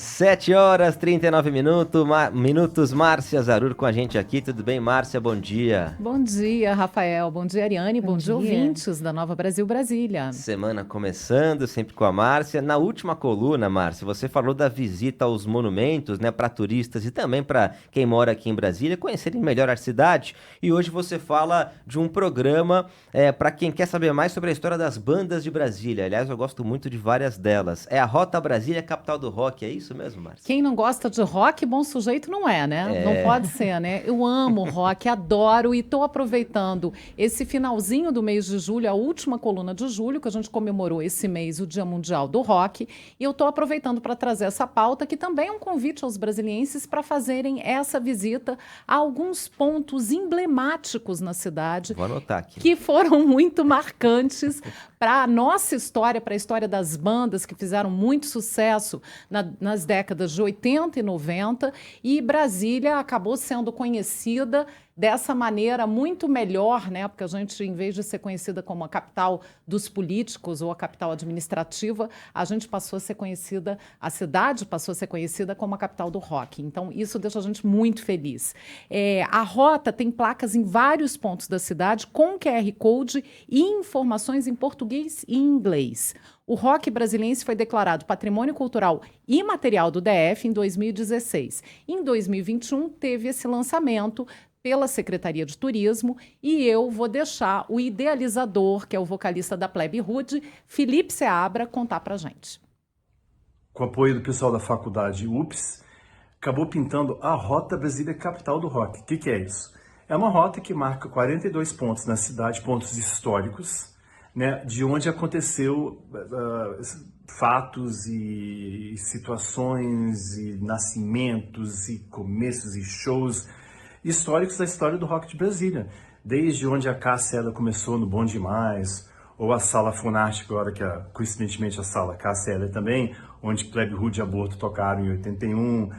7h39, Márcia Zarur com a gente aqui. Tudo bem, Márcia? Bom dia. Bom dia, Rafael. Bom dia, Ariane. Bom dia, ouvintes da Nova Brasil Brasília. Semana começando, sempre com a Márcia. Na última coluna, Márcia, você falou da visita aos monumentos, né, para turistas e também para quem mora aqui em Brasília conhecerem melhor a cidade. E hoje você fala de um programa para quem quer saber mais sobre a história das bandas de Brasília. Aliás, eu gosto muito de várias delas. É a Rota Brasília, capital do rock. É isso mesmo, Márcia? Quem não gosta de rock, bom sujeito não é, né? Não pode ser, né? Eu amo rock, adoro e estou aproveitando esse finalzinho do mês de julho, a última coluna de julho, que a gente comemorou esse mês, o Dia Mundial do Rock, e eu estou aproveitando para trazer essa pauta, que também é um convite aos brasilienses para fazerem essa visita a alguns pontos emblemáticos na cidade. Vou anotar aqui. Que foram muito marcantes para a nossa história, para a história das bandas que fizeram muito sucesso nas décadas de 80 e 90, e Brasília acabou sendo conhecida dessa maneira muito melhor, né? Porque a gente, em vez de ser conhecida como a capital dos políticos ou a capital administrativa, a gente passou a ser conhecida, a cidade passou a ser conhecida como a capital do rock. Então, isso deixa a gente muito feliz. A rota tem placas em vários pontos da cidade com QR Code e informações em português e inglês. O rock brasiliense foi declarado Patrimônio Cultural Imaterial do DF em 2016. Em 2021, teve esse lançamento pela Secretaria de Turismo, e eu vou deixar o idealizador, que é o vocalista da Plebe Rude, Felipe Seabra, contar pra gente. Com o apoio do pessoal da faculdade UPS, acabou pintando a Rota Brasília Capital do Rock. O que é isso? É uma rota que marca 42 pontos na cidade, pontos históricos, né, de onde aconteceu fatos e situações e nascimentos e começos e shows históricos da história do rock de Brasília. Desde onde a KCL começou no Bom Demais, ou a Sala Funarte, agora que é coincidentemente a Sala KCL também, onde Plebe Rude e Aborto tocaram em 81,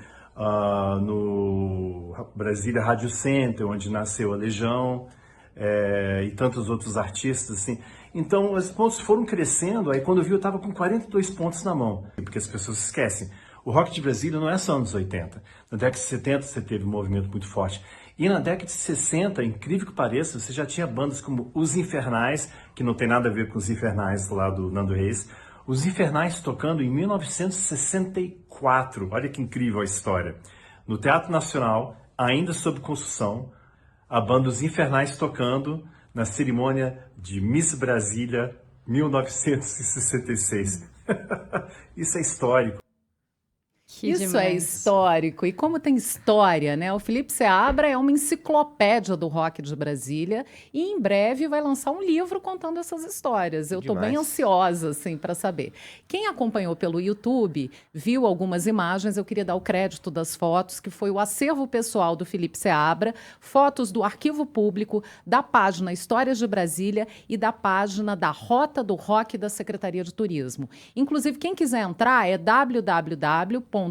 no Brasília Rádio Center, onde nasceu a Legião, e tantos outros artistas, assim. Então, os pontos foram crescendo, aí quando eu vi eu estava com 42 pontos na mão, porque as pessoas esquecem. O rock de Brasília não é só anos 80. Na década de 70 você teve um movimento muito forte. E na década de 60, incrível que pareça, você já tinha bandas como Os Infernais, que não tem nada a ver com Os Infernais lá do Nando Reis. Os Infernais tocando em 1964. Olha que incrível a história. No Teatro Nacional, ainda sob construção, a banda Os Infernais tocando na cerimônia de Miss Brasília 1966. Isso é histórico. Isso é histórico. E como tem história, né? O Felipe Seabra é uma enciclopédia do rock de Brasília e em breve vai lançar um livro contando essas histórias. Eu estou bem ansiosa, assim, para saber. Quem acompanhou pelo YouTube viu algumas imagens. Eu queria dar o crédito das fotos, que foi o acervo pessoal do Felipe Seabra, fotos do arquivo público, da página Histórias de Brasília e da página da Rota do Rock da Secretaria de Turismo. Inclusive, quem quiser entrar é www.turismo.df.gov.br,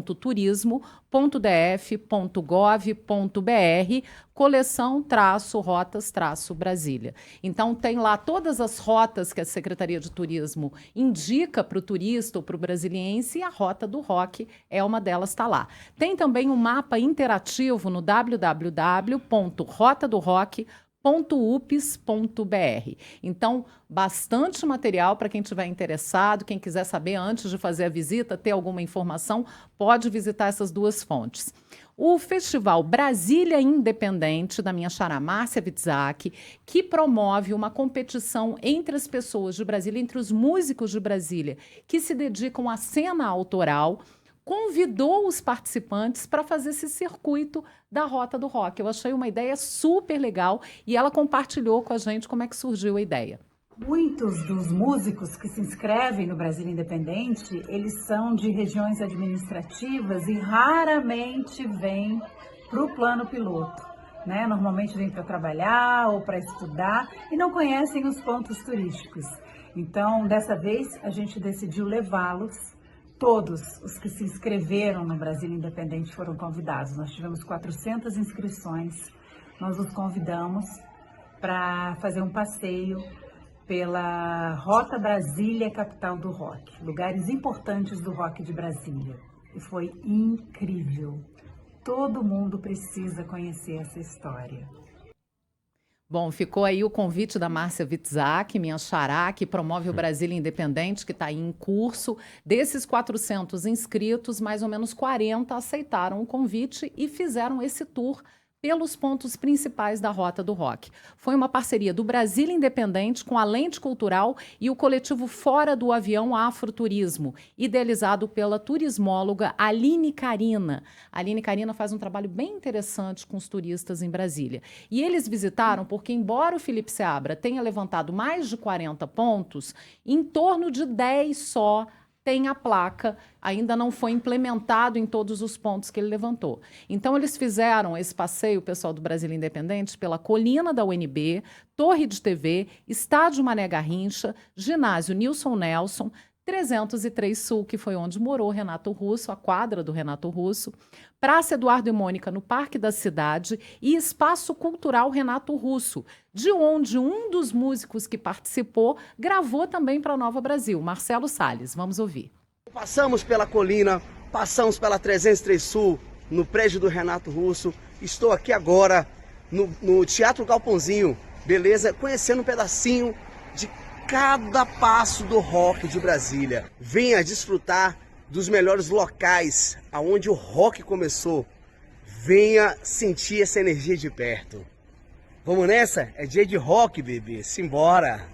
coleção-rotas-Brasília. Então, tem lá todas as rotas que a Secretaria de Turismo indica para o turista ou para o brasiliense, e a Rota do Rock é uma delas, está lá. Tem também um mapa interativo no www.rotadorock.ups.br. Então, bastante material para quem estiver interessado, quem quiser saber antes de fazer a visita, ter alguma informação, pode visitar essas duas fontes. O Festival Brasília Independente, da minha xará Márcia Witzak, que promove uma competição entre as pessoas de Brasília, entre os músicos de Brasília, que se dedicam à cena autoral, convidou os participantes para fazer esse circuito da Rota do Rock. Eu achei uma ideia super legal e ela compartilhou com a gente como é que surgiu a ideia. Muitos dos músicos que se inscrevem no Brasília Independente, eles são de regiões administrativas e raramente vêm para o plano piloto, né? Normalmente vêm para trabalhar ou para estudar e não conhecem os pontos turísticos. Então, dessa vez, a gente decidiu levá-los. Todos os que se inscreveram no Brasília Independente foram convidados. Nós tivemos 400 inscrições. Nós os convidamos para fazer um passeio pela Rota Brasília, capital do rock. Lugares importantes do rock de Brasília. e foi incrível. Todo mundo precisa conhecer essa história. Bom, ficou aí o convite da Márcia Witzak, minha xará, que promove o Brasília Independente, que está aí em curso. Desses 400 inscritos, mais ou menos 40 aceitaram o convite e fizeram esse tour pelos pontos principais da Rota do Rock. Foi uma parceria do Brasília Independente com a Lente Cultural e o coletivo Fora do Avião Afroturismo, idealizado pela turismóloga Aline Carina. A Aline Carina faz um trabalho bem interessante com os turistas em Brasília. E eles visitaram porque, embora o Felipe Seabra tenha levantado mais de 40 pontos, em torno de 10 só tem a placa, ainda não foi implementado em todos os pontos que ele levantou. Então, eles fizeram esse passeio, o pessoal do Brasília Independente, pela colina da UNB, Torre de TV, Estádio Mané Garrincha, Ginásio Nilson Nelson, 303 Sul, que foi onde morou Renato Russo, a quadra do Renato Russo, Praça Eduardo e Mônica, no Parque da Cidade, e Espaço Cultural Renato Russo, de onde um dos músicos que participou gravou também para a Nova Brasil, Marcelo Salles. Vamos ouvir. Passamos pela colina, passamos pela 303 Sul, no prédio do Renato Russo. Estou aqui agora no Teatro Galpãozinho, beleza? Conhecendo um pedacinho de cada passo do rock de Brasília. Venha desfrutar dos melhores locais aonde o rock começou. Venha sentir essa energia de perto. Vamos nessa? É dia de rock, bebê. Simbora!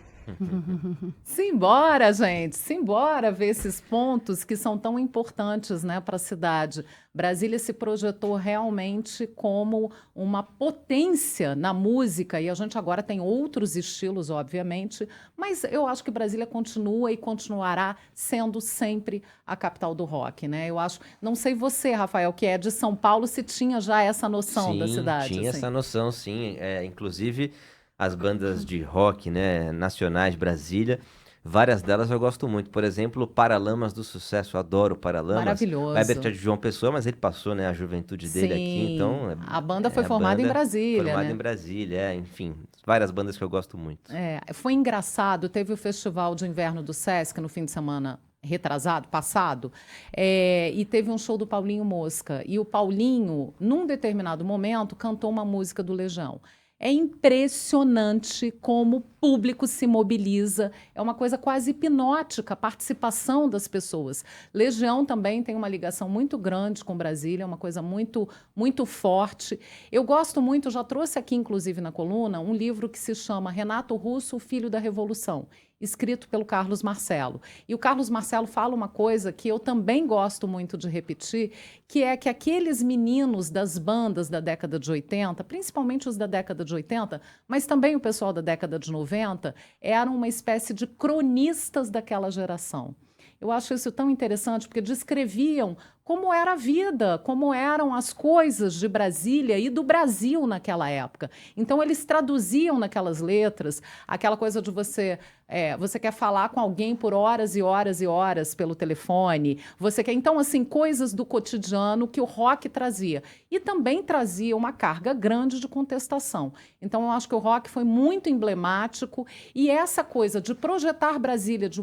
Simbora, gente, simbora ver esses pontos que são tão importantes, né, para a cidade. Brasília se projetou realmente como uma potência na música e a gente agora tem outros estilos, obviamente, mas eu acho que Brasília continua e continuará sendo sempre a capital do rock, né? Eu acho, não sei você, Rafael, que é de São Paulo, se tinha já essa noção da cidade. Tinha assim. essa noção, sim. Inclusive as bandas de rock, né, nacionais de Brasília, várias delas eu gosto muito. Por exemplo, Paralamas do Sucesso, eu adoro Paralamas. Maravilhoso. O Herbert é de João Pessoa, mas ele passou, né, a juventude dele aqui, então... A banda foi formada em Brasília, Formada né? em Brasília, enfim, várias bandas que eu gosto muito. Foi engraçado, teve o Festival de Inverno do Sesc no fim de semana retrasado, passado, e teve um show do Paulinho Mosca, e o Paulinho, num determinado momento, cantou uma música do Legião. É impressionante como o público se mobiliza, é uma coisa quase hipnótica a participação das pessoas. Legião também tem uma ligação muito grande com Brasília, é uma coisa muito, muito forte. Eu gosto muito, já trouxe aqui inclusive na coluna, um livro que se chama Renato Russo, o Filho da Revolução, escrito pelo Carlos Marcelo. E o Carlos Marcelo fala uma coisa que eu também gosto muito de repetir, que é que aqueles meninos das bandas da década de 80, principalmente os da década de 80, mas também o pessoal da década de 90, eram uma espécie de cronistas daquela geração. Eu acho isso tão interessante, porque descreviam como era a vida, como eram as coisas de Brasília e do Brasil naquela época. Então, eles traduziam naquelas letras aquela coisa de você quer falar com alguém por horas e horas e horas pelo telefone, você quer, então, assim, coisas do cotidiano que o rock trazia. E também trazia uma carga grande de contestação. Então, eu acho que o rock foi muito emblemático e essa coisa de projetar Brasília de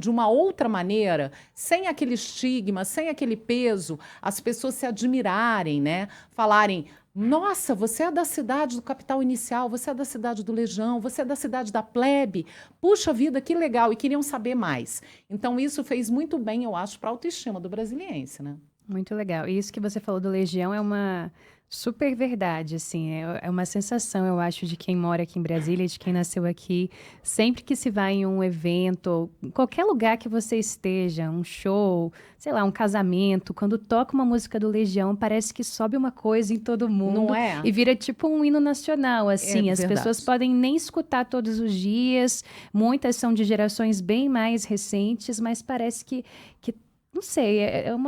uma outra maneira, sem aquele estigma, sem aquele peso, as pessoas se admirarem, né? Falarem, nossa, você é da cidade do Capital Inicial, você é da cidade do Legião, você é da cidade da Plebe. Puxa vida, que legal, e queriam saber mais. Então, isso fez muito bem, eu acho, para a autoestima do brasiliense, né? Muito legal. E isso que você falou do Legião é uma super verdade, assim, é uma sensação, eu acho, de quem mora aqui em Brasília, de quem nasceu aqui. Sempre que se vai em um evento, ou em qualquer lugar que você esteja, um show, sei lá, um casamento, quando toca uma música do Legião, parece que sobe uma coisa em todo mundo. Não é? E vira tipo um hino nacional, assim. As pessoas podem nem escutar todos os dias, muitas são de gerações bem mais recentes, mas parece que não sei,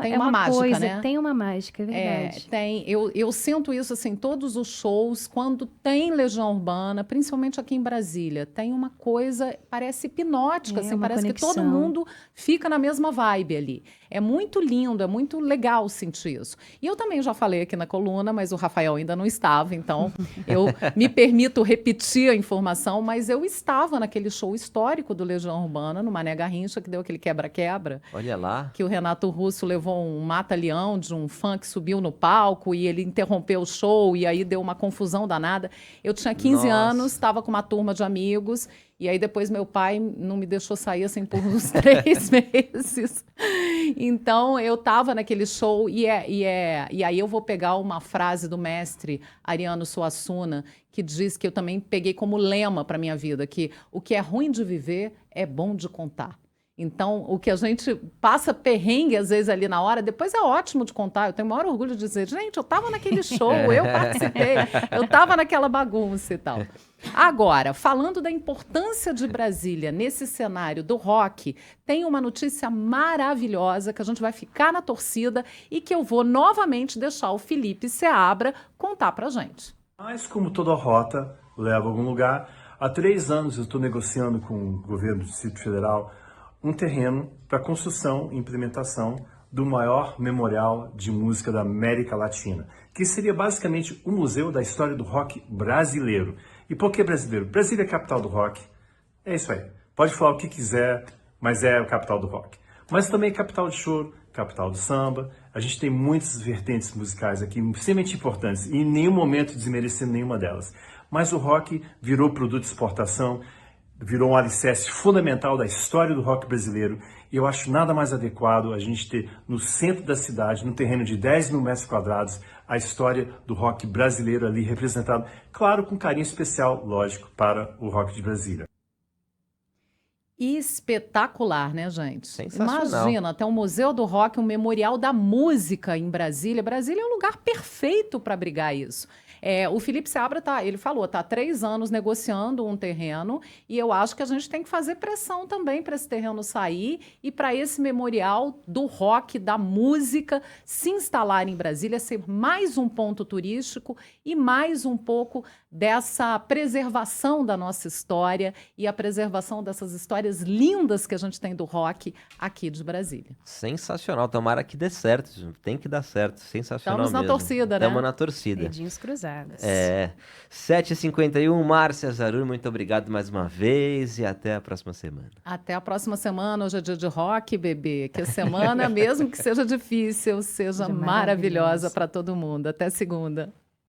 tem uma mágica, coisa, né? Tem uma mágica, é verdade. Tem. Eu sinto isso, assim, todos os shows, quando tem Legião Urbana, principalmente aqui em Brasília, tem uma coisa, parece hipnótica, assim, uma parece conexão. que todo mundo fica na mesma vibe ali. É muito lindo, é muito legal sentir isso. E eu também já falei aqui na coluna, mas o Rafael ainda não estava, então eu me permito repetir a informação, mas eu estava naquele show histórico do Legião Urbana, no Mané Garrincha, que deu aquele quebra-quebra. Olha lá. Que o Renato Russo levou um mata-leão de um fã que subiu no palco e ele interrompeu o show e aí deu uma confusão danada. Eu tinha 15 anos, estava com uma turma de amigos e aí depois meu pai não me deixou sair assim por uns 3 meses. Então eu estava naquele show e aí eu vou pegar uma frase do mestre Ariano Suassuna que diz que eu também peguei como lema para minha vida, que o que é ruim de viver é bom de contar. Então, o que a gente passa perrengue, às vezes, ali na hora, depois é ótimo de contar. Eu tenho o maior orgulho de dizer, gente, eu estava naquele show, eu participei, eu estava naquela bagunça e tal. Agora, falando da importância de Brasília nesse cenário do rock, tem uma notícia maravilhosa que a gente vai ficar na torcida e que eu vou novamente deixar o Felipe Seabra contar pra gente. Mas, como toda rota leva a algum lugar, há 3 anos eu estou negociando com o governo do Distrito Federal um terreno para construção e implementação do maior memorial de música da América Latina, que seria basicamente o museu da história do rock brasileiro. E por que brasileiro? Brasília é a capital do rock. É isso aí. Pode falar o que quiser, mas é a capital do rock. Mas também é capital de choro, capital do samba. A gente tem muitas vertentes musicais aqui extremamente importantes e em nenhum momento desmerecendo nenhuma delas. Mas o rock virou produto de exportação, virou um alicerce fundamental da história do rock brasileiro e eu acho nada mais adequado a gente ter no centro da cidade, no terreno de 10 mil metros quadrados, a história do rock brasileiro ali representado, claro, com carinho especial, lógico, para o rock de Brasília. Espetacular, né, gente? Sensacional. Imagina, tem um Museu do Rock, um memorial da música em Brasília. Brasília é um lugar perfeito para abrigar isso. O Felipe Seabra ele falou, está há 3 anos negociando um terreno e eu acho que a gente tem que fazer pressão também para esse terreno sair e para esse memorial do rock, da música, se instalar em Brasília, ser mais um ponto turístico e mais um pouco dessa preservação da nossa história e a preservação dessas histórias lindas que a gente tem do rock aqui de Brasília. Sensacional. Tomara que dê certo. Tem que dar certo. Sensacional Estamos na mesmo. torcida, né? Estamos na torcida. Dedinhos cruzados. 7h51, Márcia Zarur, muito obrigado mais uma vez e até a próxima semana. Até a próxima semana. Hoje é dia de rock, bebê. Que a semana, mesmo que seja difícil, seja maravilhosa para todo mundo. Até segunda.